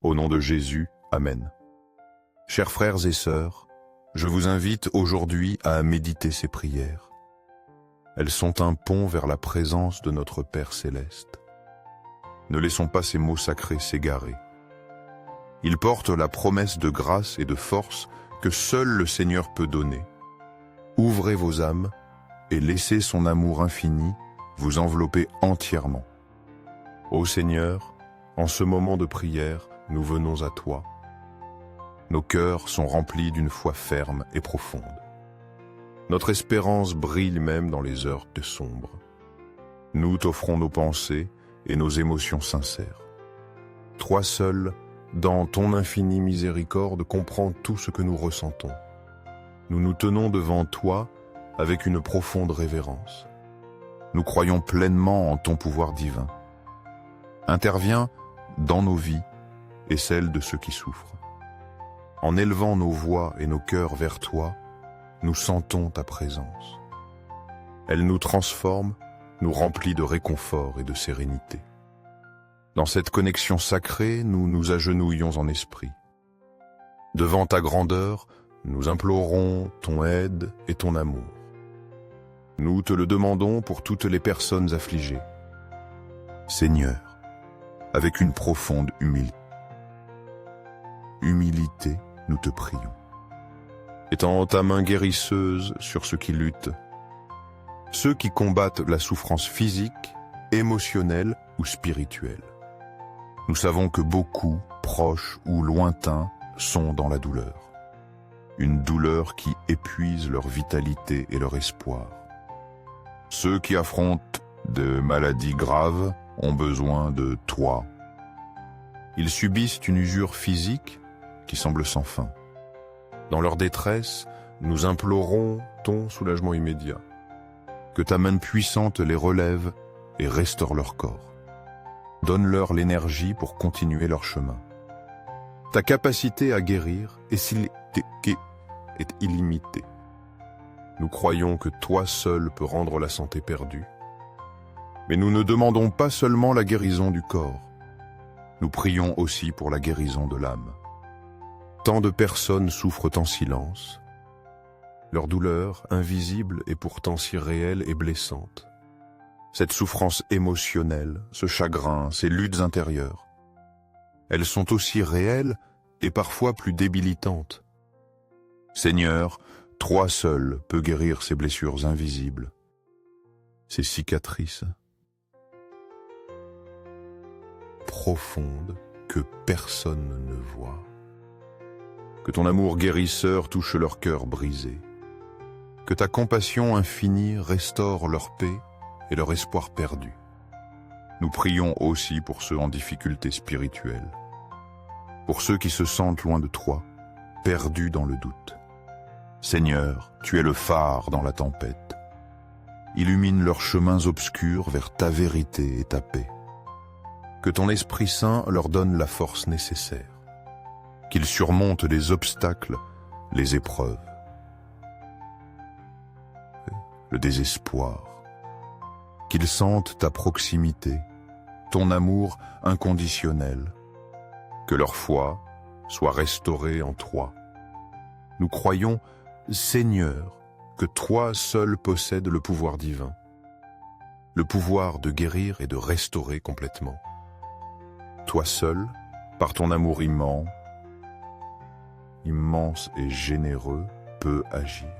Au nom de Jésus, Amen. Chers frères et sœurs, je vous invite aujourd'hui à méditer ces prières. Elles sont un pont vers la présence de notre Père Céleste. Ne laissons pas ces mots sacrés s'égarer. Ils portent la promesse de grâce et de force que seul le Seigneur peut donner. Ouvrez vos âmes et laissez son amour infini vous envelopper entièrement. Ô Seigneur, en ce moment de prière, nous venons à toi. Nos cœurs sont remplis d'une foi ferme et profonde. Notre espérance brille même dans les heures sombres. Nous t'offrons nos pensées et nos émotions sincères. Toi seul, dans ton infinie miséricorde, comprends tout ce que nous ressentons. Nous nous tenons devant toi avec une profonde révérence. Nous croyons pleinement en ton pouvoir divin. Interviens dans nos vies et celles de ceux qui souffrent. En élevant nos voix et nos cœurs vers toi, nous sentons ta présence. Elle nous transforme, nous remplit de réconfort et de sérénité. Dans cette connexion sacrée, nous nous agenouillons en esprit. Devant ta grandeur, nous implorons ton aide et ton amour. Nous te le demandons pour toutes les personnes affligées. Seigneur, avec une profonde humilité, nous te prions. Étends ta main guérisseuse sur ceux qui luttent, ceux qui combattent la souffrance physique, émotionnelle ou spirituelle. Nous savons que beaucoup, proches ou lointains, sont dans la douleur. Une douleur qui épuise leur vitalité et leur espoir. Ceux qui affrontent de maladies graves ont besoin de toi. Ils subissent une usure physique qui semble sans fin. Dans leur détresse, nous implorons ton soulagement immédiat. Que ta main puissante les relève et restaure leur corps. Donne-leur l'énergie pour continuer leur chemin. Ta capacité à guérir est illimitée. Nous croyons que toi seul peux rendre la santé perdue. Mais nous ne demandons pas seulement la guérison du corps. Nous prions aussi pour la guérison de l'âme. Tant de personnes souffrent en silence. Leur douleur, invisible et pourtant si réelle et blessante. Cette souffrance émotionnelle, ce chagrin, ces luttes intérieures, elles sont aussi réelles et parfois plus débilitantes. Seigneur, toi seul peux guérir ces blessures invisibles, ces cicatrices profondes que personne ne voit. Que ton amour guérisseur touche leur cœur brisé. Que ta compassion infinie restaure leur paix et leur espoir perdu. Nous prions aussi pour ceux en difficulté spirituelle, pour ceux qui se sentent loin de toi, perdus dans le doute. Seigneur, tu es le phare dans la tempête. Illumine leurs chemins obscurs vers ta vérité et ta paix. Que ton Esprit Saint leur donne la force nécessaire. Qu'ils surmontent les obstacles, les épreuves, le désespoir. Qu'ils sentent ta proximité, ton amour inconditionnel. Que leur foi soit restaurée en toi. Nous croyons, Seigneur, que toi seul possèdes le pouvoir divin, le pouvoir de guérir et de restaurer complètement. Toi seul, par ton amour immense et généreux, peux agir.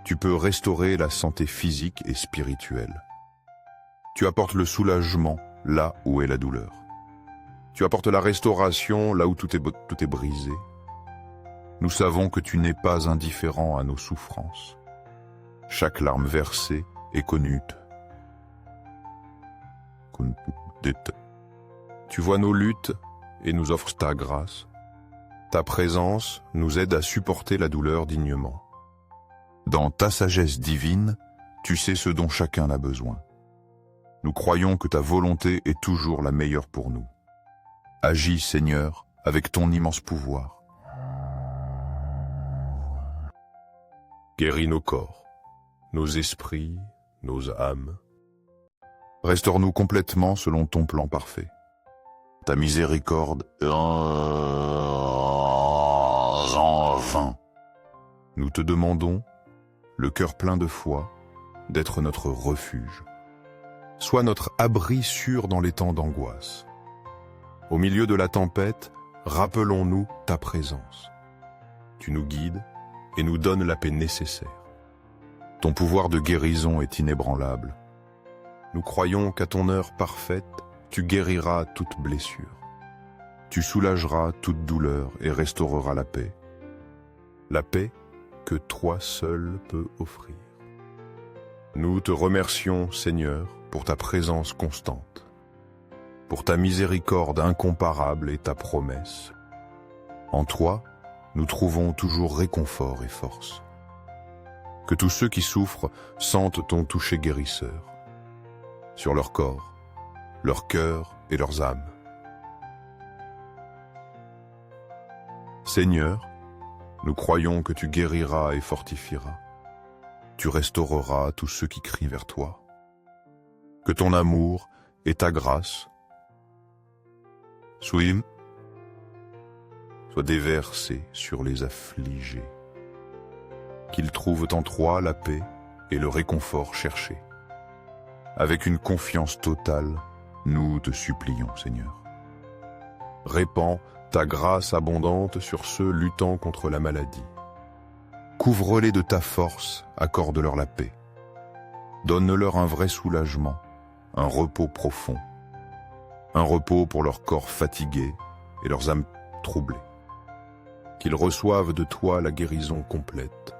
Tu peux restaurer la santé physique et spirituelle. Tu apportes le soulagement là où est la douleur. Tu apportes la restauration là où tout est brisé. Nous savons que tu n'es pas indifférent à nos souffrances. Chaque larme versée est connue. Tu vois nos luttes et nous offres ta grâce. Ta présence nous aide à supporter la douleur dignement. Dans ta sagesse divine, tu sais ce dont chacun a besoin. Nous croyons que ta volonté est toujours la meilleure pour nous. Agis, Seigneur, avec ton immense pouvoir. Guéris nos corps, nos esprits, nos âmes. Restaure-nous complètement selon ton plan parfait. ta miséricorde en vain. Nous te demandons, le cœur plein de foi, d'être notre refuge. Sois notre abri sûr dans les temps d'angoisse. Au milieu de la tempête, rappelons-nous ta présence. Tu nous guides et nous donnes la paix nécessaire. Ton pouvoir de guérison est inébranlable. Nous croyons qu'à ton heure parfaite, tu guériras toute blessure. Tu soulageras toute douleur et restaureras la paix. La paix que toi seul peux offrir. Nous te remercions, Seigneur, pour ta présence constante, pour ta miséricorde incomparable et ta promesse. En toi, nous trouvons toujours réconfort et force. Que tous ceux qui souffrent sentent ton toucher guérisseur, sur leur corps, leur cœur et leurs âmes. Seigneur, nous croyons que tu guériras et fortifieras. Tu restaureras tous ceux qui crient vers toi. Que ton amour et ta grâce soient déversés sur les affligés. Qu'ils trouvent en toi la paix et le réconfort cherché. Avec une confiance totale, nous te supplions, Seigneur. Répands ta grâce abondante sur ceux luttant contre la maladie. Couvre-les de ta force, accorde-leur la paix. Donne-leur un vrai soulagement, un repos profond. Un repos pour leur corps fatigué et leurs âmes troublées. Qu'ils reçoivent de toi la guérison complète.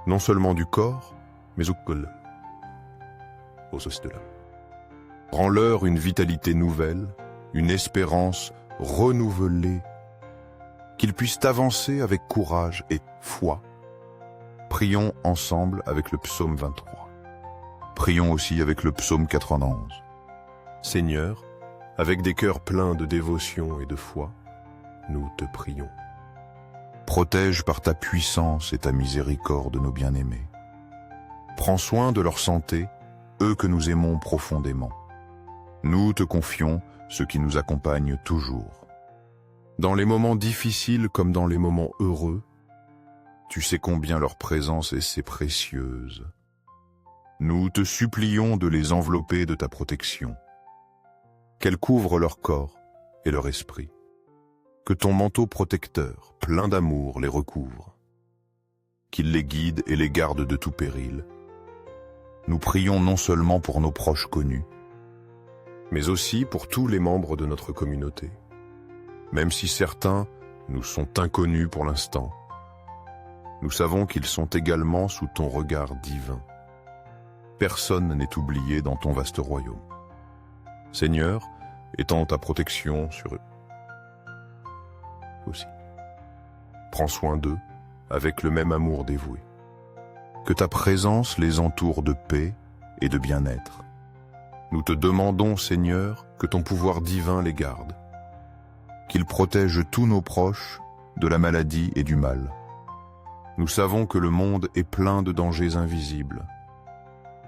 Non seulement du corps, mais aussi de l'âme. Rends-leur une vitalité nouvelle, une espérance renouvelée, qu'ils puissent avancer avec courage et foi. Prions ensemble avec le psaume 23. Prions aussi avec le psaume 91. Seigneur, avec des cœurs pleins de dévotion et de foi, nous te prions. Protège par ta puissance et ta miséricorde nos bien-aimés. Prends soin de leur santé, eux que nous aimons profondément. Nous te confions ceux qui nous accompagnent toujours. Dans les moments difficiles comme dans les moments heureux, tu sais combien leur présence est si précieuse. Nous te supplions de les envelopper de ta protection. Qu'elle couvre leur corps et leur esprit. Que ton manteau protecteur, plein d'amour, les recouvre. Qu'il les guide et les garde de tout péril. Nous prions non seulement pour nos proches connus, mais aussi pour tous les membres de notre communauté. Même si certains nous sont inconnus pour l'instant, nous savons qu'ils sont également sous ton regard divin. Personne n'est oublié dans ton vaste royaume. Seigneur, étends ta protection sur eux aussi. Prends soin d'eux avec le même amour dévoué. Que ta présence les entoure de paix et de bien-être. Nous te demandons, Seigneur, que ton pouvoir divin les garde. Qu'il protège tous nos proches de la maladie et du mal. Nous savons que le monde est plein de dangers invisibles,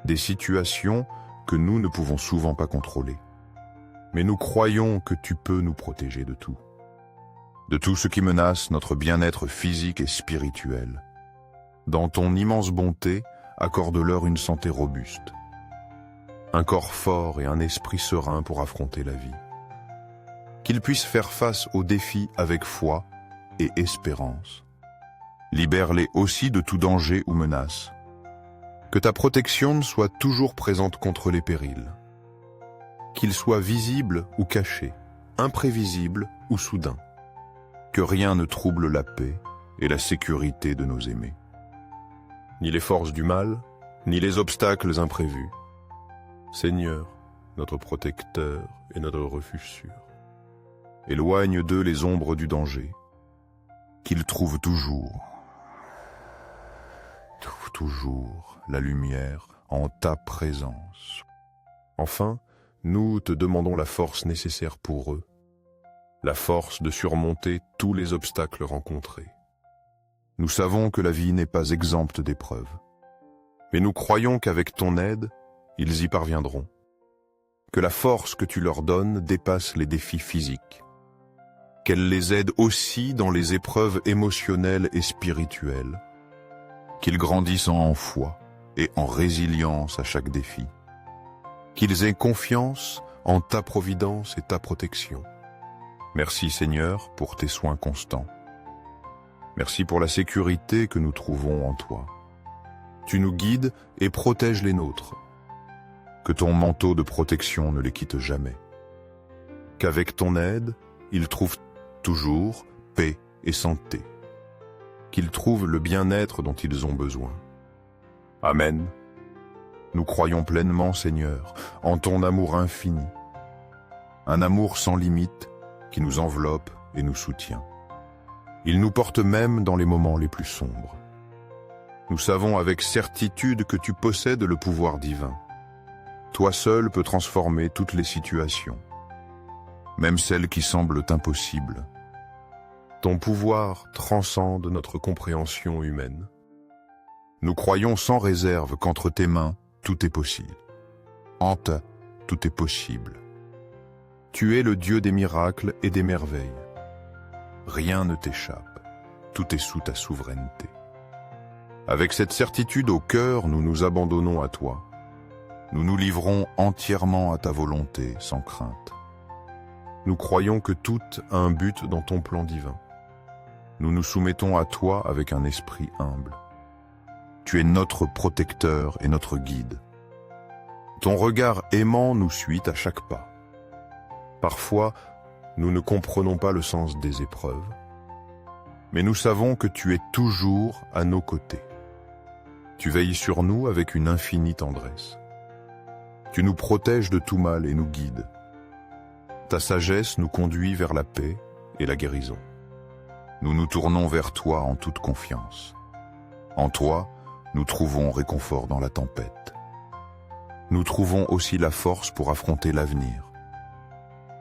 des situations que nous ne pouvons souvent pas contrôler. Mais nous croyons que tu peux nous protéger de tout ce qui menace notre bien-être physique et spirituel. Dans ton immense bonté, accorde-leur une santé robuste, un corps fort et un esprit serein pour affronter la vie. Qu'ils puissent faire face aux défis avec foi et espérance. Libère-les aussi de tout danger ou menace. Que ta protection soit toujours présente contre les périls. Qu'ils soient visibles ou cachés, imprévisibles ou soudains. Que rien ne trouble la paix et la sécurité de nos aimés. Ni les forces du mal, ni les obstacles imprévus. Seigneur, notre protecteur et notre refuge sûr. Éloigne d'eux les ombres du danger. Qu'ils trouvent toujours la lumière en ta présence. Enfin, nous te demandons la force nécessaire pour eux, la force de surmonter tous les obstacles rencontrés. Nous savons que la vie n'est pas exempte d'épreuves, mais nous croyons qu'avec ton aide, ils y parviendront. que la force que tu leur donnes dépasse les défis physiques, qu'elle les aide aussi dans les épreuves émotionnelles et spirituelles, qu'ils grandissent en foi et en résilience à chaque défi, qu'ils aient confiance en ta providence et ta protection. Merci Seigneur pour tes soins constants. Merci pour la sécurité que nous trouvons en toi. Tu nous guides et protèges les nôtres. Que ton manteau de protection ne les quitte jamais. Qu'avec ton aide, ils trouvent toujours paix et santé. Qu'ils trouvent le bien-être dont ils ont besoin. Amen. Nous croyons pleinement, Seigneur, en ton amour infini. Un amour sans limite qui nous enveloppe et nous soutient. Il nous porte même dans les moments les plus sombres. Nous savons avec certitude que tu possèdes le pouvoir divin. Toi seul peux transformer toutes les situations, même celles qui semblent impossibles. Ton pouvoir transcende notre compréhension humaine. Nous croyons sans réserve qu'entre tes mains, tout est possible. En toi, tout est possible. Tu es le Dieu des miracles et des merveilles. Rien ne t'échappe, tout est sous ta souveraineté. Avec cette certitude au cœur, nous nous abandonnons à toi. Nous nous livrons entièrement à ta volonté, sans crainte. Nous croyons que tout a un but dans ton plan divin. Nous nous soumettons à toi avec un esprit humble. Tu es notre protecteur et notre guide. Ton regard aimant nous suit à chaque pas. Parfois, nous ne comprenons pas le sens des épreuves, mais nous savons que tu es toujours à nos côtés. Tu veilles sur nous avec une infinie tendresse. Tu nous protèges de tout mal et nous guides. Ta sagesse nous conduit vers la paix et la guérison. Nous nous tournons vers toi en toute confiance. En toi, nous trouvons réconfort dans la tempête. Nous trouvons aussi la force pour affronter l'avenir.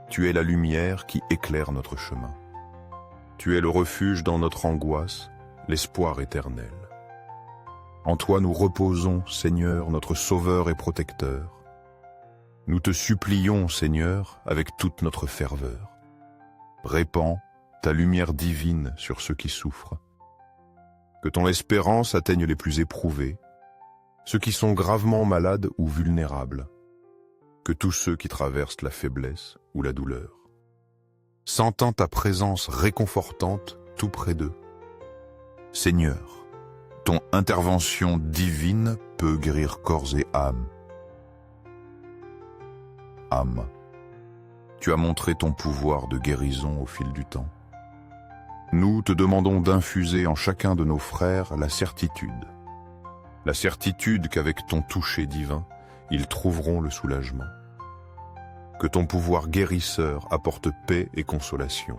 Tu es la lumière qui éclaire notre chemin. Tu es le refuge dans notre angoisse, l'espoir éternel. En toi nous reposons, Seigneur, notre Sauveur et Protecteur. Nous te supplions, Seigneur, avec toute notre ferveur. Répands ta lumière divine sur ceux qui souffrent. Que ton espérance atteigne les plus éprouvés, ceux qui sont gravement malades ou vulnérables. Que tous ceux qui traversent la faiblesse ou la douleur, sentant ta présence réconfortante tout près d'eux. Seigneur, ton intervention divine peut guérir corps et âme. Âme, tu as montré ton pouvoir de guérison au fil du temps. Nous te demandons d'infuser en chacun de nos frères la certitude qu'avec ton toucher divin, ils trouveront le soulagement. Que ton pouvoir guérisseur apporte paix et consolation.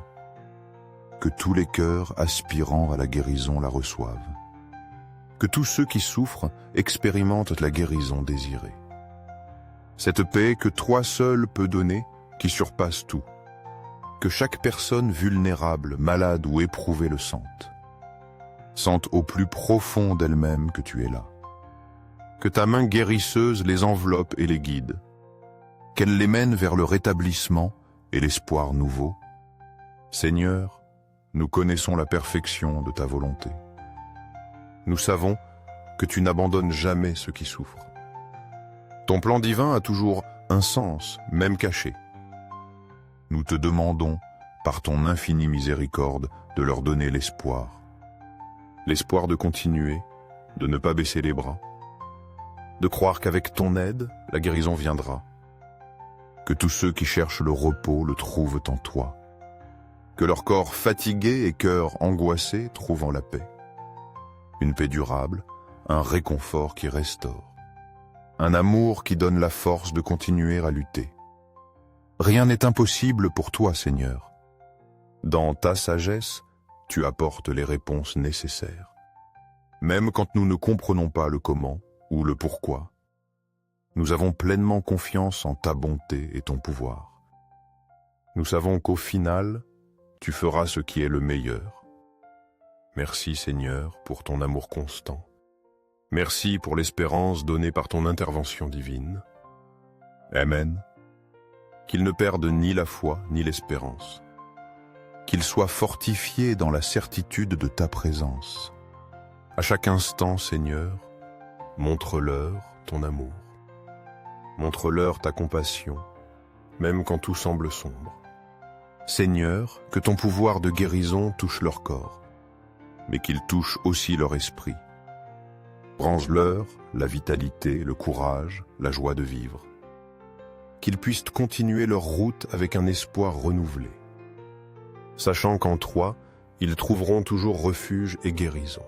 Que tous les cœurs aspirant à la guérison la reçoivent. Que tous ceux qui souffrent expérimentent la guérison désirée. Cette paix que toi seul peux donner, qui surpasse tout. Que chaque personne vulnérable, malade ou éprouvée le sente. Sente au plus profond d'elle-même que tu es là. Que ta main guérisseuse les enveloppe et les guide. Qu'elle les mène vers le rétablissement et l'espoir nouveau. Seigneur, nous connaissons la perfection de ta volonté. Nous savons que tu n'abandonnes jamais ceux qui souffrent. Ton plan divin a toujours un sens, même caché. Nous te demandons, par ton infinie miséricorde, de leur donner l'espoir. L'espoir de continuer, de ne pas baisser les bras, de croire qu'avec ton aide, la guérison viendra. Que tous ceux qui cherchent le repos le trouvent en toi. Que leur corps fatigué et cœur angoissé trouvent en la paix. Une paix durable, un réconfort qui restaure. Un amour qui donne la force de continuer à lutter. Rien n'est impossible pour toi, Seigneur. Dans ta sagesse, tu apportes les réponses nécessaires. Même quand nous ne comprenons pas le comment ou le pourquoi, nous avons pleinement confiance en ta bonté et ton pouvoir. Nous savons qu'au final, tu feras ce qui est le meilleur. Merci Seigneur pour ton amour constant. Merci pour l'espérance donnée par ton intervention divine. Amen. qu'ils ne perdent ni la foi ni l'espérance, qu'ils soient fortifiés dans la certitude de ta présence. À chaque instant, Seigneur, montre-leur ton amour. Montre-leur ta compassion, même quand tout semble sombre. Seigneur, que ton pouvoir de guérison touche leur corps, mais qu'il touche aussi leur esprit. Range-leur la vitalité, le courage, la joie de vivre. Qu'ils puissent continuer leur route avec un espoir renouvelé, sachant qu'en toi, ils trouveront toujours refuge et guérison.